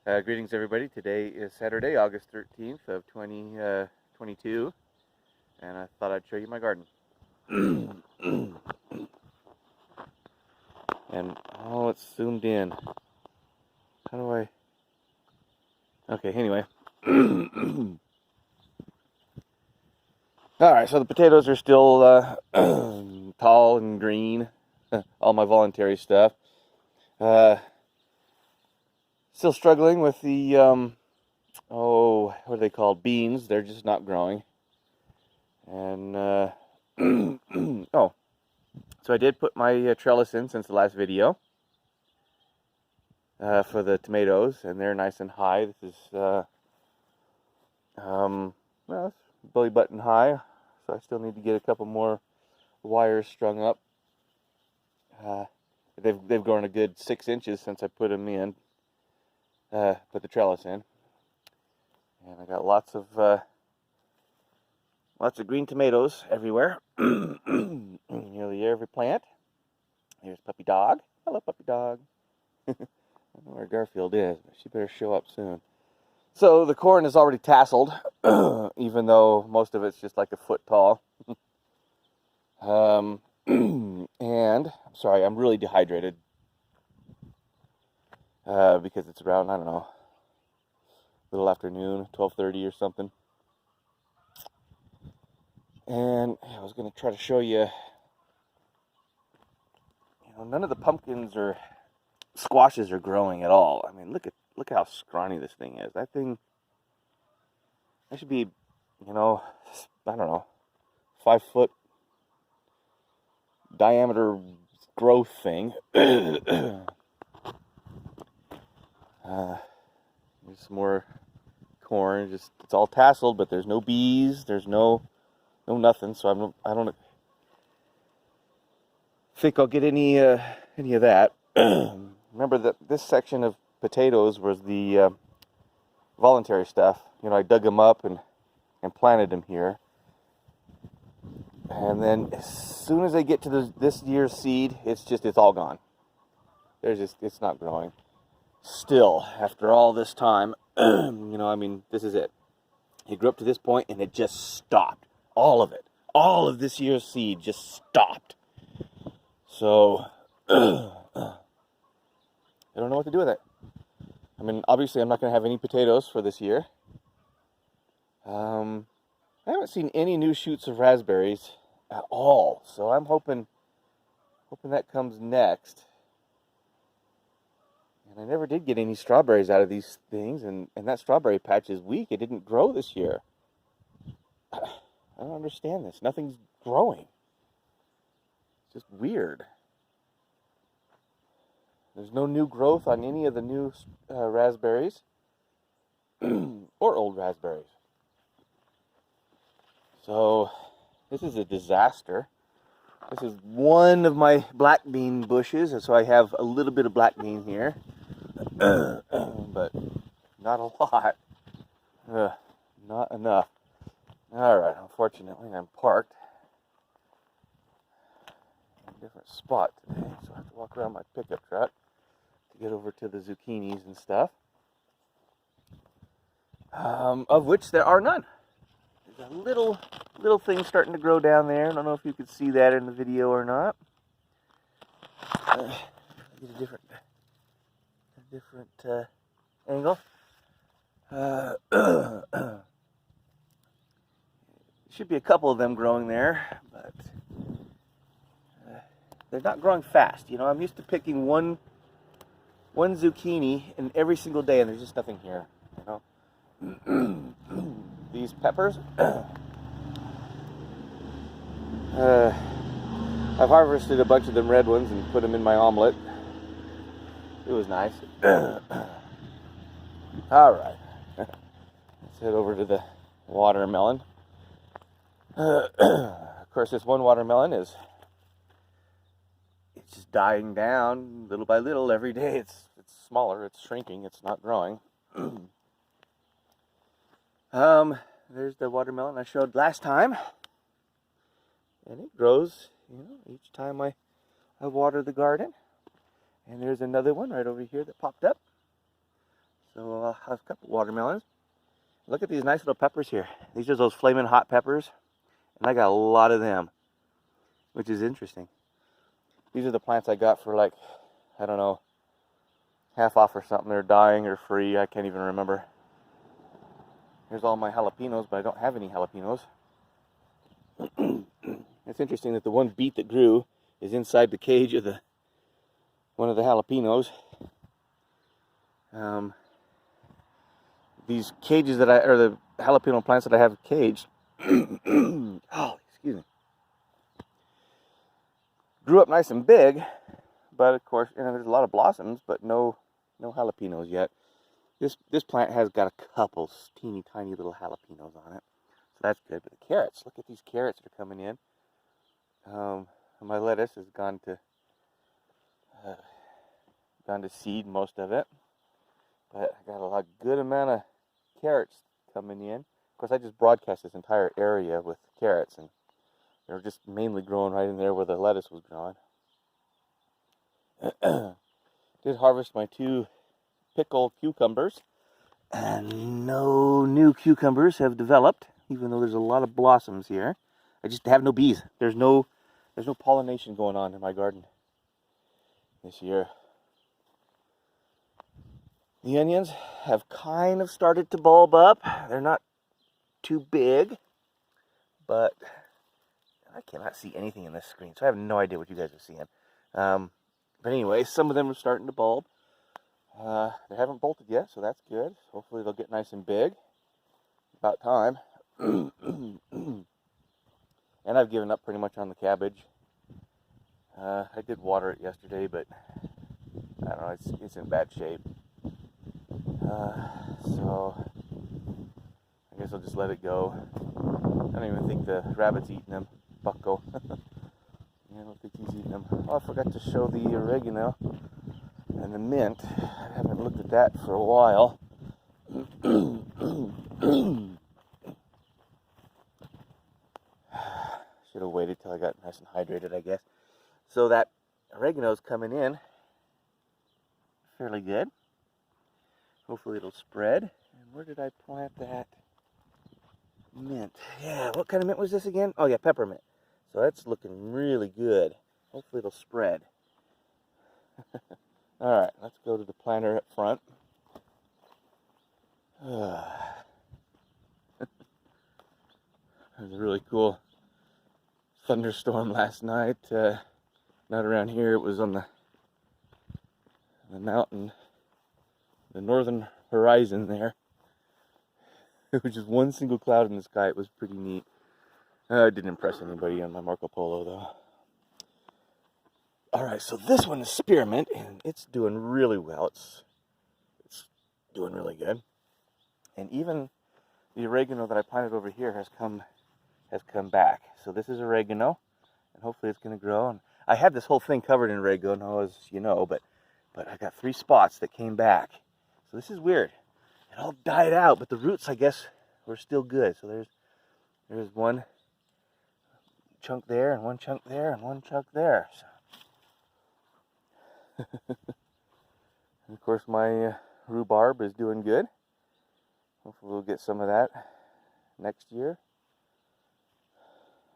Greetings, everybody. Today is Saturday, August 13th of 2022, and I thought I'd show you my garden. And, oh, it's zoomed in. How do I... Okay, anyway. Alright, so the potatoes are still tall and green. All my voluntary stuff. Still struggling with the, what are they called? Beans. They're just not growing. And, oh, so I did put my trellis in since the last video for the tomatoes, and they're nice and high. This is, well, it's belly button high, so I still need to get a couple more wires strung up. They've grown a good 6 inches since I put them in, put the trellis in, and I got lots of green tomatoes everywhere. Nearly every plant. Here's Puppy Dog. Hello, Puppy Dog. I don't know where Garfield is, but she better show up soon. So the corn is already tasseled, even though most of it's just like a foot tall. And I'm sorry, I'm really dehydrated because it's around, I don't know, little afternoon, 12:30 or something. And I was going to try to show you, none of the pumpkins or squashes are growing at all. I mean, look how scrawny this thing is. That should be, I don't know, 5-foot diameter growth thing. There's some more corn. Just, it's all tasseled, but there's no bees. There's no nothing. So I don't think I'll get any of that. Remember that this section of potatoes was the voluntary stuff. I dug them up and planted them here. And then as soon as I get to this year's seed, it's all gone. It's not growing. Still, after all this time, this is it. It grew up to this point and it just stopped. All of it. All of this year's seed just stopped. So, I don't know what to do with it. I mean, obviously I'm not going to have any potatoes for this year. I haven't seen any new shoots of raspberries at all, so I'm hoping that comes next. And I never did get any strawberries out of these things, and that strawberry patch is weak. It didn't grow this year. I don't understand this. Nothing's growing. It's just weird. There's no new growth on any of the new raspberries or old raspberries. So this is a disaster. This is one of my black bean bushes, and so I have a little bit of black bean here, but not a lot. Not enough. All right, unfortunately, I'm parked in a different spot today, so I have to walk around my pickup truck to get over to the zucchinis and stuff, of which there are none. There's a little thing starting to grow down there. I don't know if you could see that in the video or not. Get a different angle. Should be a couple of them growing there, but they're not growing fast. I'm used to picking one zucchini in every single day, and there's just nothing here. These peppers, I've harvested a bunch of them red ones and put them in my omelet. It was nice. All right, let's head over to the watermelon. Of course, this one watermelon it's just dying down little by little every day. It's smaller, it's shrinking, it's not growing. There's the watermelon I showed last time, and it grows, each time I water the garden. And there's another one right over here that popped up. So I'll have a couple watermelons. Look at these nice little peppers here. These are those flaming hot peppers, and I got a lot of them, which is interesting. These are the plants I got for like, I don't know, half off or something. They're dying or free, I can't even remember. Here's all my jalapenos, but I don't have any jalapenos. It's interesting that the one beet that grew is inside the cage of one of the jalapenos. These cages that or the jalapeno plants that I have caged, oh, excuse me, grew up nice and big, but of course, there's a lot of blossoms, but no jalapenos yet. This plant has got a couple teeny tiny little jalapenos on it, so that's good. But the carrots, look at these carrots that are coming in. My lettuce has gone to seed, most of it, but I got a good amount of carrots coming in. Of course, I just broadcast this entire area with carrots, and they're just mainly growing right in there where the lettuce was growing. Did harvest my 2 pickle cucumbers, and no new cucumbers have developed, even though there's a lot of blossoms here. I just have no bees. There's no pollination going on in my garden this year. The onions have kind of started to bulb up. They're not too big, but I cannot see anything in this screen, so I have no idea what you guys are seeing. But anyway, some of them are starting to bulb. They haven't bolted yet, so that's good. Hopefully they'll get nice and big. About time. And I've given up pretty much on the cabbage. I did water it yesterday, but I don't know, it's in bad shape. So I guess I'll just let it go. I don't even think the rabbit's eating them. Bucko. I don't think he's eating them. Oh, I forgot to show the oregano and the mint. I haven't looked at that for a while. Should have waited till I got nice and hydrated, I guess. So that oregano's coming in fairly good. Hopefully it'll spread. And where did I plant that mint? Yeah, what kind of mint was this again? Oh yeah, peppermint. So that's looking really good. Hopefully it'll spread. Alright, let's go to the planter up front. There's a really cool thunderstorm last night. Not around here, it was on the mountain, the northern horizon there. It was just one single cloud in the sky. It was pretty neat. It didn't impress anybody on my Marco Polo, though. Alright, so this one is spearmint, and it's doing really well. It's doing really good. And even the oregano that I planted over here has come back. So this is oregano, and hopefully it's going to grow. And I had this whole thing covered in oregano, as you know, but I got 3 spots that came back. So this is weird. It all died out, but the roots, I guess, were still good. So there's one chunk there, and one chunk there, and one chunk there. So. And of course, my rhubarb is doing good. Hopefully we'll get some of that next year.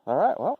All right, well,